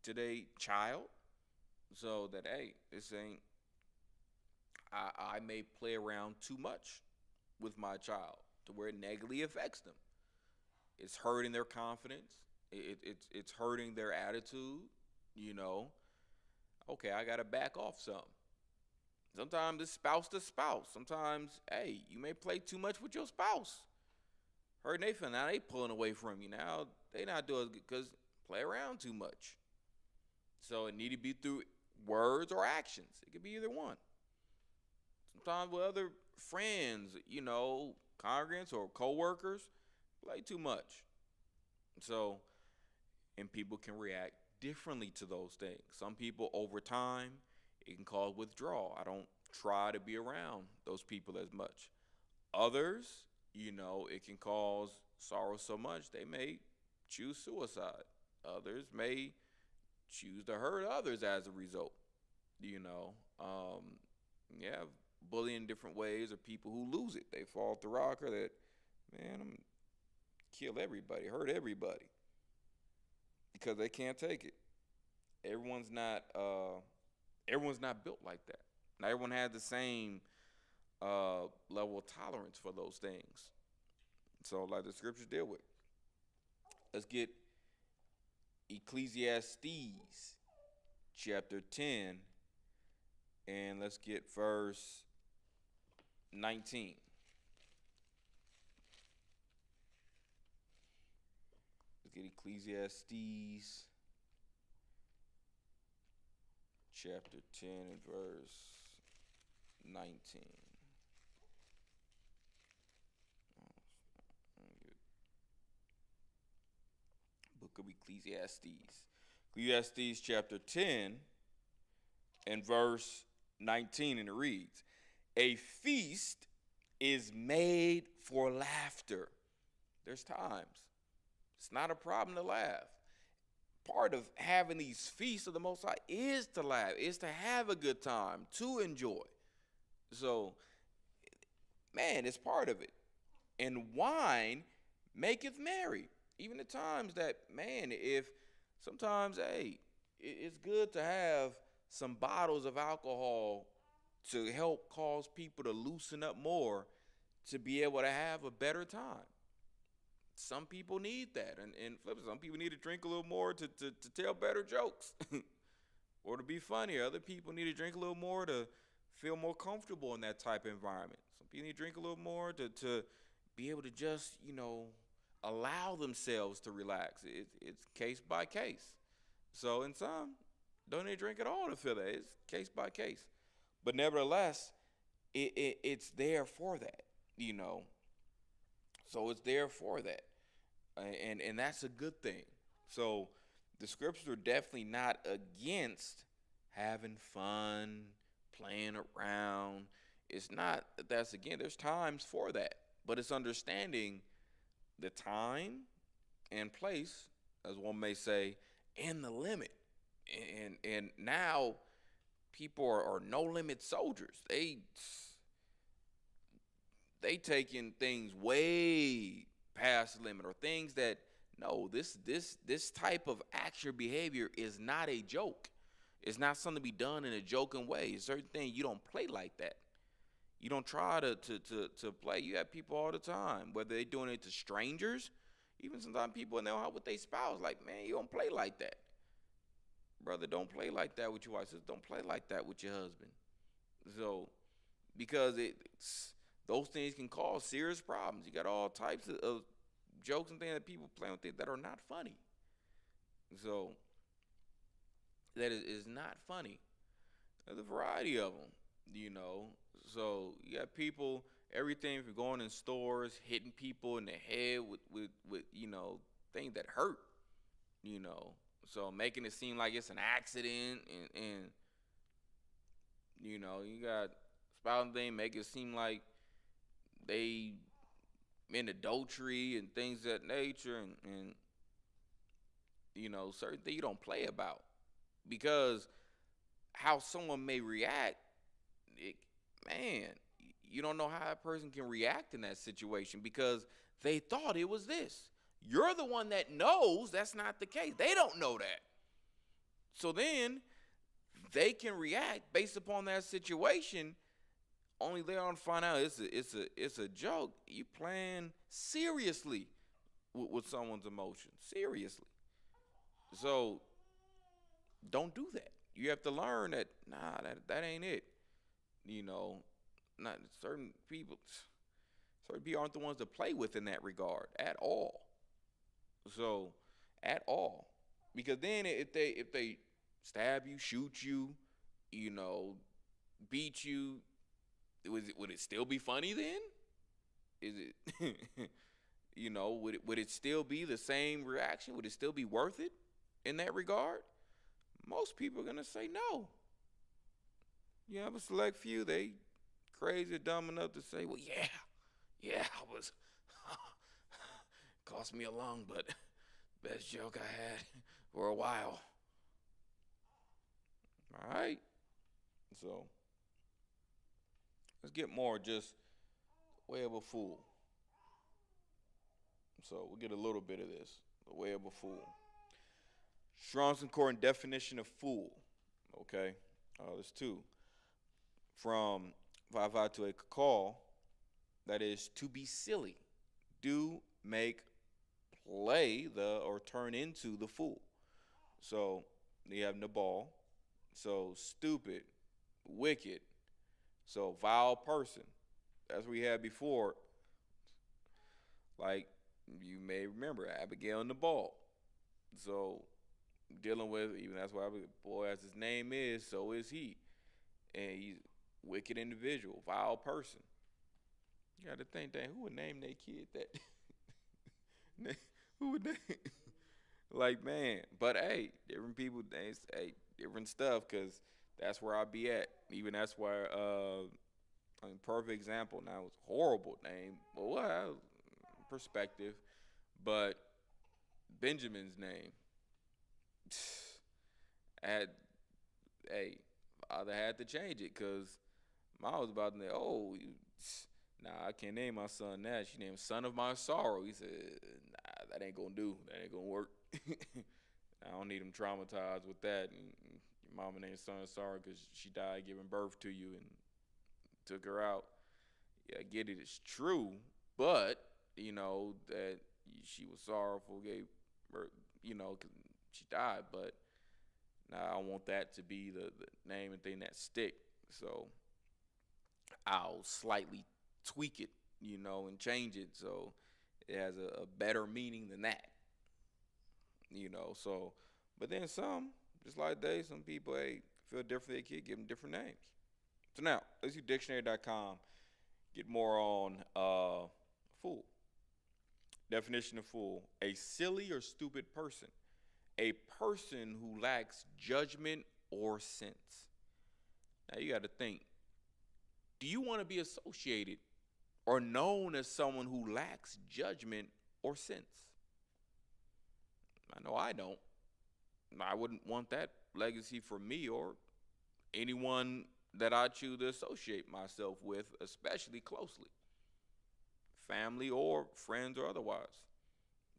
to their child. So that, hey, this ain't, I may play around too much with my child to where it negatively affects them. It's hurting their confidence. It's hurting their attitude, Okay, I got to back off some. Sometimes it's spouse to spouse. Sometimes, hey, you may play too much with your spouse. Hurting they feel now they pulling away from you. Now they not doing it because play around too much. So it need to be through words or actions. It could be either one. Sometimes with other friends, congregants or co-workers, play too much. So, and people can react differently to those things. Some people over time, it can cause withdrawal. I don't try to be around those people as much. Others, it can cause sorrow so much they may choose suicide. Others may choose to hurt others as a result. Bullying different ways, or people who lose it. They fall off the rocker that, man, I'm kill everybody, hurt everybody because they can't take it. Everyone's not built like that. Not everyone has the same level of tolerance for those things. So, like the scriptures deal with. Let's get Ecclesiastes chapter 10, and let's get verse 19. Let's get Ecclesiastes chapter 10 and verse 19. Book of Ecclesiastes. Ecclesiastes chapter 10 and verse 19, and it reads, "A feast is made for laughter." There's times. It's not a problem to laugh. Part of having these feasts of the Most High is to laugh, is to have a good time, to enjoy. So, man, it's part of it. And wine maketh merry. Even the times that, man, if sometimes, hey, it's good to have some bottles of alcohol to help cause people to loosen up more, to be able to have a better time. Some people need that. And some people need to drink a little more to tell better jokes or to be funnier. Other people need to drink a little more to feel more comfortable in that type of environment. Some people need to drink a little more to be able to just, allow themselves to relax. It's case by case. So in some, don't need to drink at all to feel that. It's case by case. But nevertheless, it's there for that, So it's there for that. And that's a good thing. So the scriptures are definitely not against having fun, playing around. It's not that's again, there's times for that. But it's understanding the time and place, as one may say, and the limit. And now people are no limit soldiers. They taking things way past the limit, or things that, no, this type of action or behavior is not a joke. It's not something to be done in a joking way. Certain things you don't play like that. You don't try to play. You have people all the time, whether they're doing it to strangers, even sometimes people in their house with their spouse, like, man, you don't play like that. Brother, don't play like that with your wife. Sister, don't play like that with your husband. So, because those things can cause serious problems. You got all types of jokes and things that people play with that are not funny. So, that is not funny. There's a variety of them, So, you got people, everything from going in stores, hitting people in the head with things that hurt, So, making it seem like it's an accident, and you got spouting thing, make it seem like they in adultery and things of that nature, and certain things you don't play about, because how someone may react, man, you don't know how that person can react in that situation, because they thought it was this. You're the one that knows that's not the case. They don't know that. So then they can react based upon that situation. Only later on find out it's a joke. You playing seriously with someone's emotions. Seriously. So don't do that. You have to learn that, that ain't it. Not certain people aren't the ones to play with in that regard at all. So, at all. Because then if they stab you, shoot you, beat you, would it still be funny then? Is it would it still be the same reaction? Would it still be worth it in that regard? Most people are gonna say no. You have a select few, they crazy or dumb enough to say, well, yeah, I was cost me a lung, but best joke I had for a while. All right. So let's get more just way of a fool. So we'll get a little bit of this. The way of a fool. Strong's Concordant definition of fool. Okay. There's two. From 5 to a call, that is to be silly. Do, make, play or turn into the fool. So you have Nabal. So stupid, wicked. So vile person. That's what we had before. Like you may remember Abigail and Nabal. So dealing with, even that's why boy, as his name is, so is he. And he's a wicked individual, vile person. You got to think, dang, who would name their kid that? Who would name? Like, man, but hey, different people, they say different stuff, because that's where I be at. Even that's where, I mean, perfect example. Now it's horrible name, but well, perspective. But Benjamin's name, had, hey, father had to change it, because mom was about to say, oh, nah, I can't name my son that. She named son of my sorrow. He said, nah, that ain't gonna do. That ain't gonna work. I don't need him traumatized with that. And your mama named son of sorrow because she died giving birth to you and took her out. Yeah, I get it. It's true, but that she was sorrowful, gave birth, 'cause she died. But now I want that to be the name and thing that stick. So I'll slightly tweak it, and change it so it has a better meaning than that. So, but then some, just like some people, hey, feel different, they kid, give them different names. So now, let's use dictionary.com, get more on fool. Definition of fool: a silly or stupid person, a person who lacks judgment or sense. Now you got to think, do you want to be associated or known as someone who lacks judgment or sense? I know I don't. I wouldn't want that legacy for me or anyone that I choose to associate myself with, especially closely, family or friends or otherwise.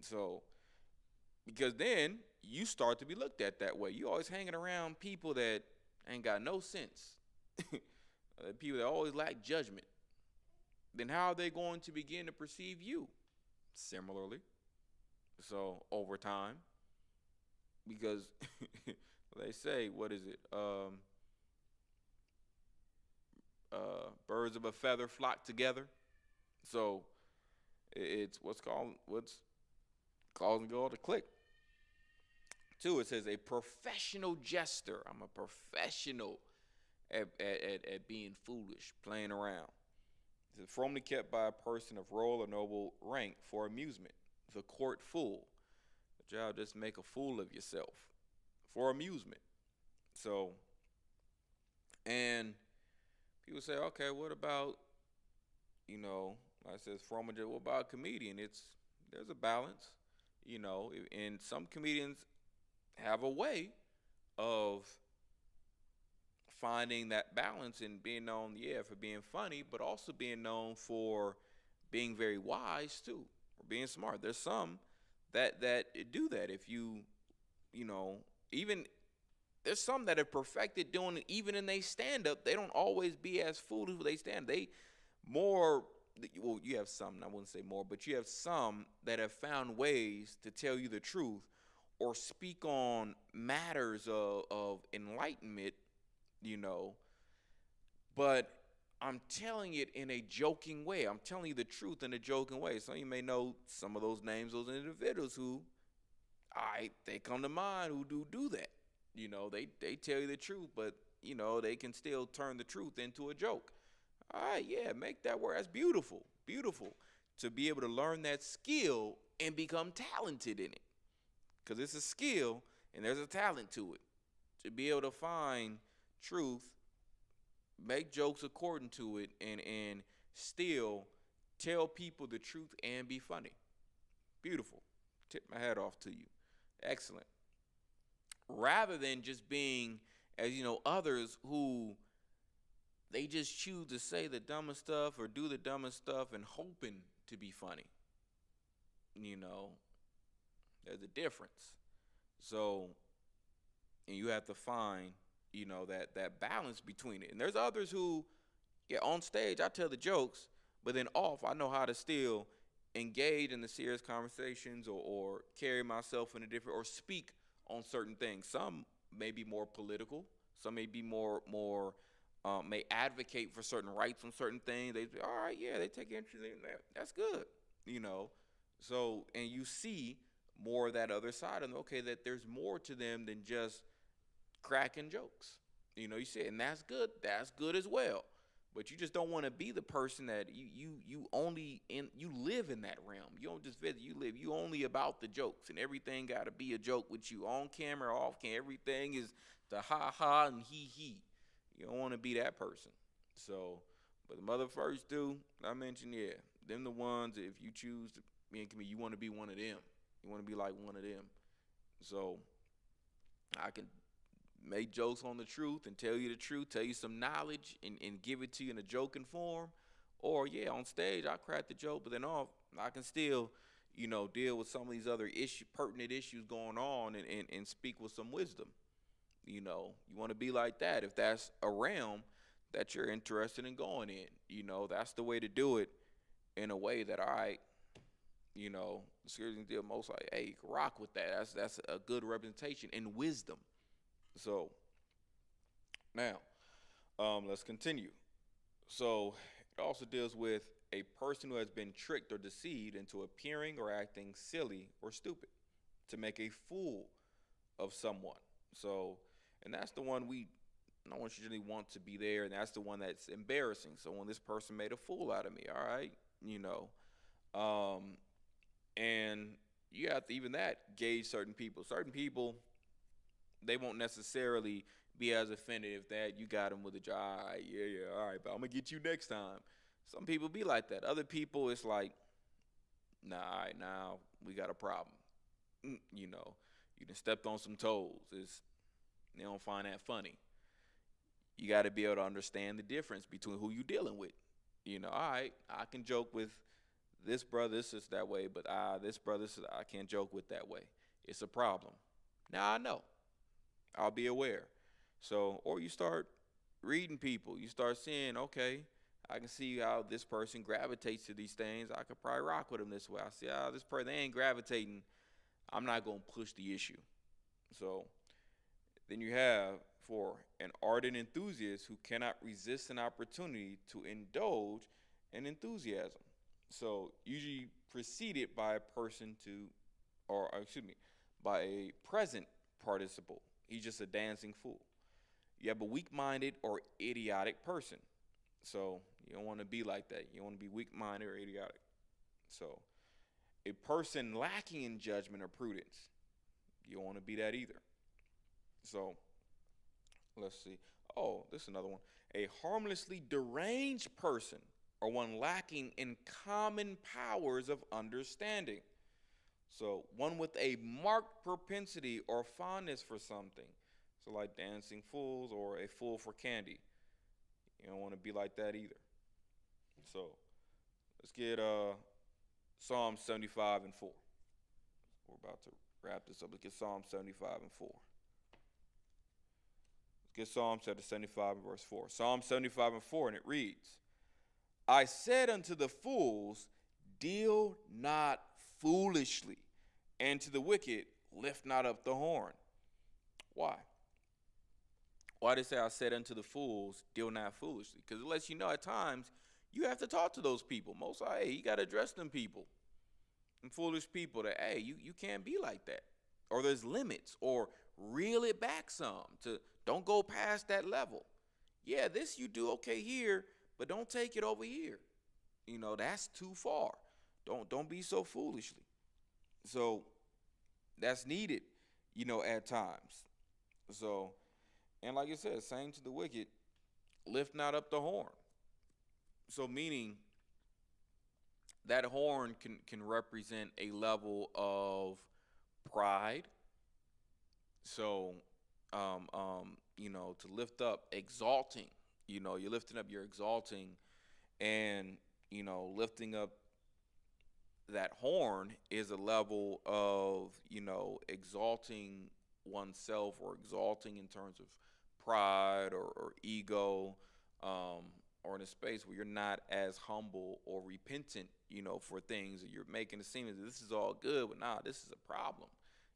So, because then you start to be looked at that way. You always hanging around people that ain't got no sense, people that always lack judgment. Then how are they going to begin to perceive you similarly? So over time, because they say, what is it? Birds of a feather flock together. So it's what's causing all to click. Two, it says a professional jester. I'm a professional at being foolish, playing around. It says formerly kept by a person of royal or noble rank for amusement. The court fool. The job just make a fool of yourself for amusement. So, and people say, okay, what about, like I says, what about a comedian? There's a balance, and some comedians have a way of finding that balance and being known, for being funny, but also being known for being very wise too, or being smart. There's some that do that. If even there's some that have perfected doing it even in they stand up. They don't always be as foolish when they stand. They more well, you have some, I wouldn't say more, but you have some that have found ways to tell you the truth or speak on matters of enlightenment, but I'm telling it in a joking way. I'm telling you the truth in a joking way. Some of you may know some of those names, those individuals who, they come to mind who do that. They tell you the truth, but they can still turn the truth into a joke. All right, yeah, make that work. That's beautiful, beautiful to be able to learn that skill and become talented in it, because it's a skill and there's a talent to it. To be able to find truth, make jokes according to it, and still tell people the truth and be funny. Beautiful. Tip my hat off to you. Excellent. Rather than just being, as others who they just choose to say the dumbest stuff or do the dumbest stuff and hoping to be funny. There's a difference. So, and you have to find, that balance between it. And there's others who, on stage I tell the jokes, but then off I know how to still engage in the serious conversations or carry myself in a different, or speak on certain things. Some may be more political. Some may be more may advocate for certain rights on certain things. They say, all right, yeah, they take interest in that. That's good, So, and you see more of that other side of them. Okay, that there's more to them than just cracking jokes. You see, and that's good. That's good as well. But you just don't want to be the person that you only in you live in that realm. You don't just visit, you live. You only about the jokes, and everything got to be a joke with you on camera, off camera. Everything is the ha ha and he. You don't want to be that person. So, but the mother first do, I mentioned, yeah, them the ones. If you choose to be in community, you want to be one of them. You want to be like one of them. So I can make jokes on the truth and tell you the truth, tell you some knowledge and give it to you in a joking form. Or yeah, on stage I crack the joke, but then off I can still, deal with some of these other pertinent issues going on and speak with some wisdom. You want to be like that if that's a realm that you're interested in going in. That's the way to do it in a way that seriously deal most like, hey, rock with that. That's a good representation and wisdom. So now, let's continue. So it also deals with a person who has been tricked or deceived into appearing or acting silly or stupid to make a fool of someone. So, and that's the one no one usually want to be there, and that's the one that's embarrassing. So when this person made a fool out of me, all right, and you have to even that gauge certain people. Certain people, they won't necessarily be as offended if that you got them with a job. All right, yeah, all right, but I'm gonna get you next time. Some people be like that. Other people, it's like, nah, all right, now we got a problem. You done stepped on some toes. They don't find that funny. You got to be able to understand the difference between who you dealing with. All right, I can joke with this brother, this is that way, but this brother, I can't joke with that way. It's a problem. Now I know. I'll be aware. So, or you start reading people. You start seeing, okay, I can see how this person gravitates to these things. I could probably rock with them this way. I see how this person, they ain't gravitating. I'm not going to push the issue. So then you have for an ardent enthusiast who cannot resist an opportunity to indulge in enthusiasm. So usually preceded by a person by a present participle. He's just a dancing fool. You have a weak-minded or idiotic person. So you don't want to be like that. You don't want to be weak-minded or idiotic. So a person lacking in judgment or prudence. You don't want to be that either. So let's see. Oh, this is another one. A harmlessly deranged person or one lacking in common powers of understanding. So one with a marked propensity or fondness for something. So like dancing fools or a fool for candy. You don't want to be like that either. So let's get Psalm 75 and 4. We're about to wrap this up. Let's get Psalm 75 and 4. Let's get Psalm 75 and verse 4. Psalm 75 and 4, and it reads, I said unto the fools, deal not foolishly, and to the wicked, lift not up the horn. Why? Why did it say I said unto the fools, deal not foolishly? Because it lets you know at times you have to talk to those people. Most hey, you got to address them people. And foolish people that, hey, you can't be like that. Or there's limits, or reel it back some. Don't go past that level. Yeah, this you do okay here, but don't take it over here. That's too far. Don't be so foolishly. So that's needed, at times. So, and like I said, saying to the wicked, lift not up the horn. So meaning that horn can represent a level of pride. So, to lift up, exalting. You're lifting up, you're exalting, and lifting up that horn is a level of exalting oneself or exalting in terms of pride or ego, or in a space where you're not as humble or repentant, for things that you're making it seem as this is all good, but nah, this is a problem.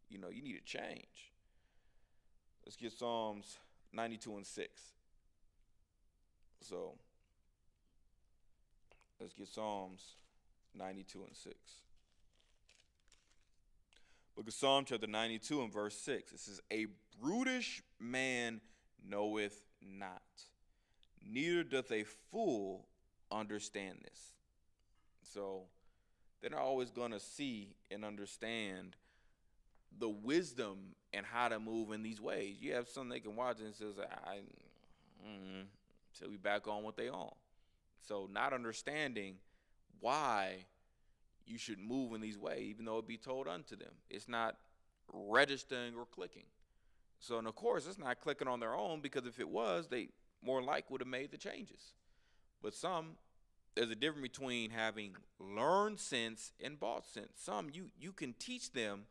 You need to change. Let's get Psalms 92 and 6. So let's get Psalms 92 and 6. Book of Psalm chapter 92 and verse 6. It says, a brutish man knoweth not, Neither doth a fool understand this. So they're not always going to see and understand the wisdom and how to move in these ways. You have some they can watch and says, till we back on what they on. So not understanding why you should move in these ways, even though it be told unto them. It's not registering or clicking. So, and of course, it's not clicking on their own, because if it was, they more likely would have made the changes. But some, there's a difference between having learned sense and bought sense. Some, you can teach them,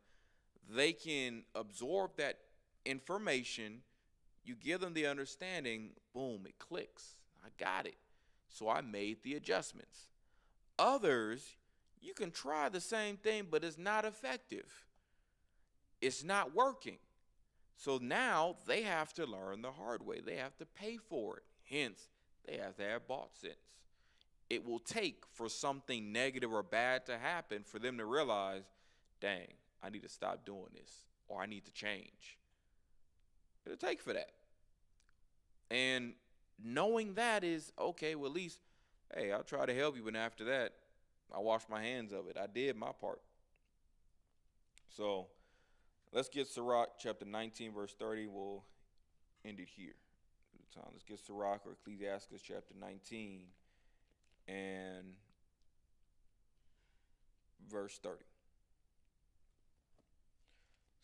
they can absorb that information, you give them the understanding, boom, it clicks. I got it. So I made the adjustments. Others, you can try the same thing, but it's not effective. It's not working. So now they have to learn the hard way. They have to pay for it. Hence, they have to have bought sense. It will take for something negative or bad to happen for them to realize, dang, I need to stop doing this, or I need to change. It'll take for that. And knowing that is, okay, well, at least, hey, I'll try to help you, but after that, I washed my hands of it. I did my part. So let's get Sirach chapter 19, verse 30. We'll end it here. Let's get Sirach or Ecclesiastes chapter 19 and verse 30.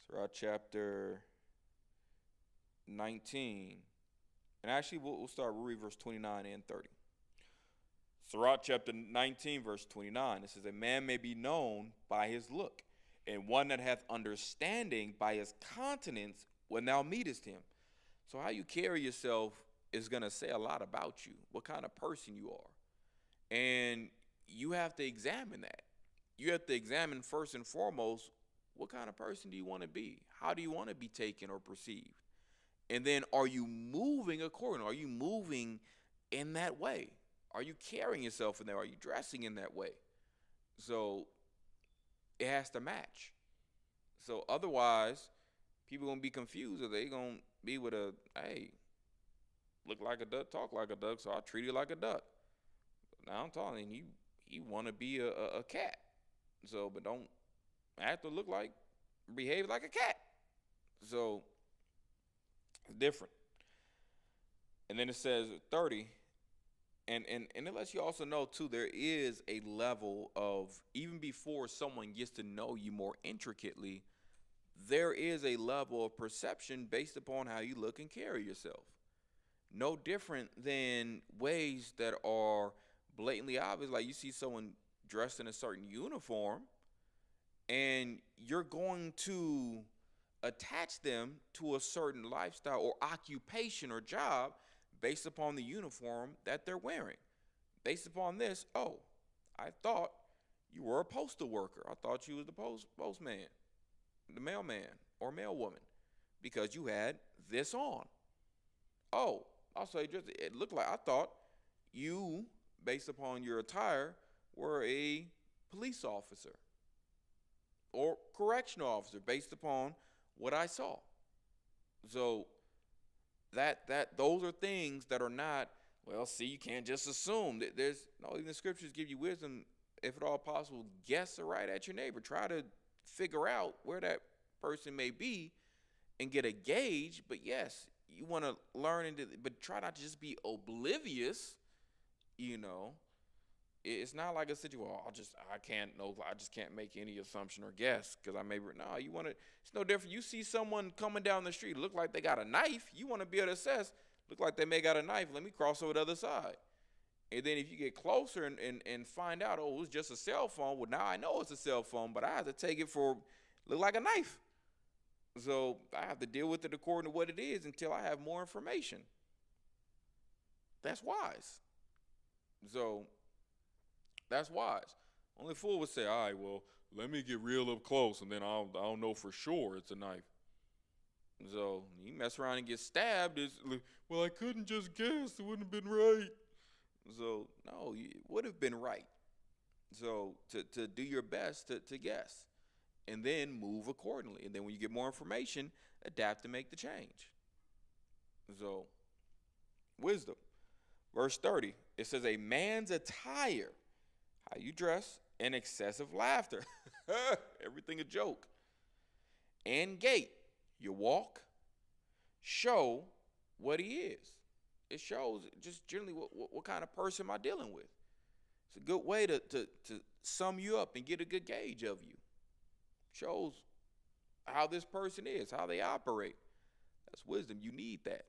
Sirach chapter 19. And actually, we'll start reading verse 29 and 30. Sirach chapter 19, verse 29. It says, a man may be known by his look, and one that hath understanding by his countenance when thou meetest him. So how you carry yourself is going to say a lot about you, what kind of person you are. And you have to examine that. You have to examine first and foremost, what kind of person do you want to be? How do you want to be taken or perceived? And then are you moving accordingly? Are you moving in that way? Are you carrying yourself in there? Are you dressing in that way? So it has to match. So otherwise, people going to be confused, or they going to be with a, hey, look like a duck, talk like a duck, so I treat you like a duck. Now I'm telling you, he want to be a cat. So, but don't act or look like, behave like a cat. So it's different. And then it says 30, and it lets you also know too, there is a level of, even before someone gets to know you more intricately, there is a level of perception based upon how you look and carry yourself. No different than ways that are blatantly obvious. Like you see someone dressed in a certain uniform, and you're going to attach them to a certain lifestyle or occupation or job based upon the uniform that they're wearing. Based upon this, oh, I thought you were a postal worker. I thought you was the postman, the mailman or mailwoman, because you had this on. Oh, I'll say just, it looked like, I thought you, based upon your attire, were a police officer or correctional officer based upon what I saw. So those are things that are not, well, see, you can't just assume that there's no, even the scriptures give you wisdom, if at all possible, guess right at your neighbor. Try to figure out where that person may be and get a gauge. But yes, you want to learn but try not to just be oblivious, you know. It's not like a situation, well, I just can't make any assumption or guess because I may, no, you want to, it's no different. You see someone coming down the street, look like they got a knife, you want to be able to assess, look like they may got a knife, let me cross over the other side. And then if you get closer and find out, oh, it was just a cell phone, well, now I know it's a cell phone, but I have to take it for, look like a knife. So I have to deal with it according to what it is until I have more information. That's wise. So that's wise. Only a fool would say, all right, well, let me get real up close, and then I'll know for sure it's a knife. So you mess around and get stabbed. It's like, well, I couldn't just guess. It wouldn't have been right. So, no, it would have been right. So to do your best to guess, and then move accordingly. And then when you get more information, adapt and make the change. So, wisdom. Verse 30, it says, a man's attire, how you dress, and excessive laughter. Everything a joke. And gait, your walk, show what he is. It shows just generally what kind of person am I dealing with. It's a good way to sum you up and get a good gauge of you. Shows how this person is, how they operate. That's wisdom. You need that.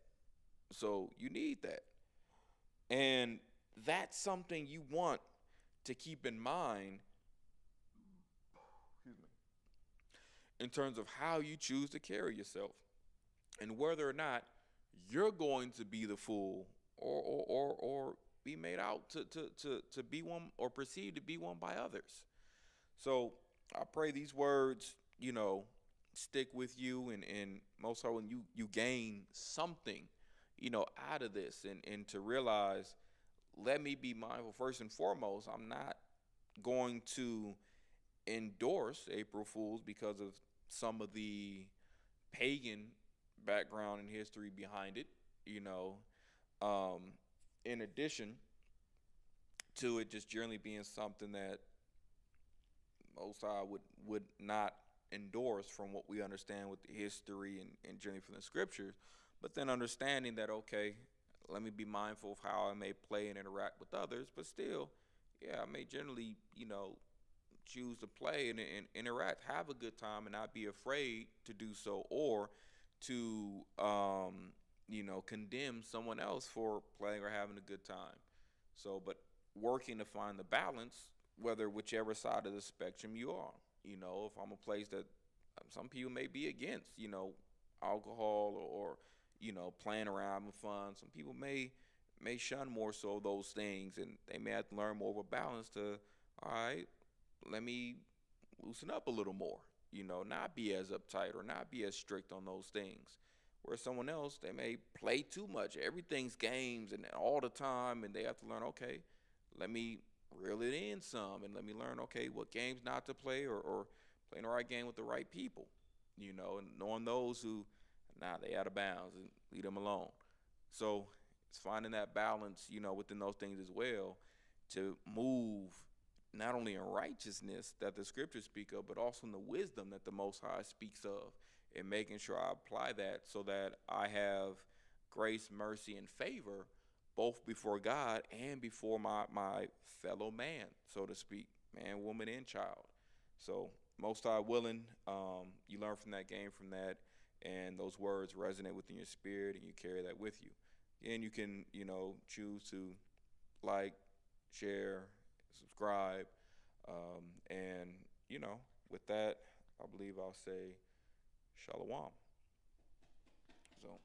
So you need that. And that's something you want to keep in mind in terms of how you choose to carry yourself and whether or not you're going to be the fool or be made out to be one or perceived to be one by others. So I pray these words, stick with you and most of all when you gain something, out of this and to realize, let me be mindful first and foremost. I'm not going to endorse April Fools because of some of the pagan background and history behind it, um, in addition to it just generally being something that most I would not endorse from what we understand with the history and generally from the scriptures, but then understanding that, okay, let me be mindful of how I may play and interact with others, but still, yeah, I may generally, choose to play and interact, have a good time, and not be afraid to do so or to, condemn someone else for playing or having a good time. So, but working to find the balance, whether whichever side of the spectrum you are. If I'm a place that some people may be against, alcohol or playing around having fun. Some people may shun more so those things, and they may have to learn more of a balance to, all right, let me loosen up a little more, not be as uptight or not be as strict on those things. Where someone else, they may play too much. Everything's games and all the time, and they have to learn, okay, let me reel it in some and let me learn, okay, what games not to play or playing the right game with the right people, and knowing those who, nah, they out of bounds and leave them alone. So it's finding that balance, within those things as well to move not only in righteousness that the scriptures speak of, but also in the wisdom that the Most High speaks of, and making sure I apply that so that I have grace, mercy, and favor both before God and before my fellow man, so to speak, man, woman, and child. So Most High willing, you learn from that, gain from that, and those words resonate within your spirit, and you carry that with you. And you can, choose to like, share, subscribe, and with that, I believe I'll say shalom. So.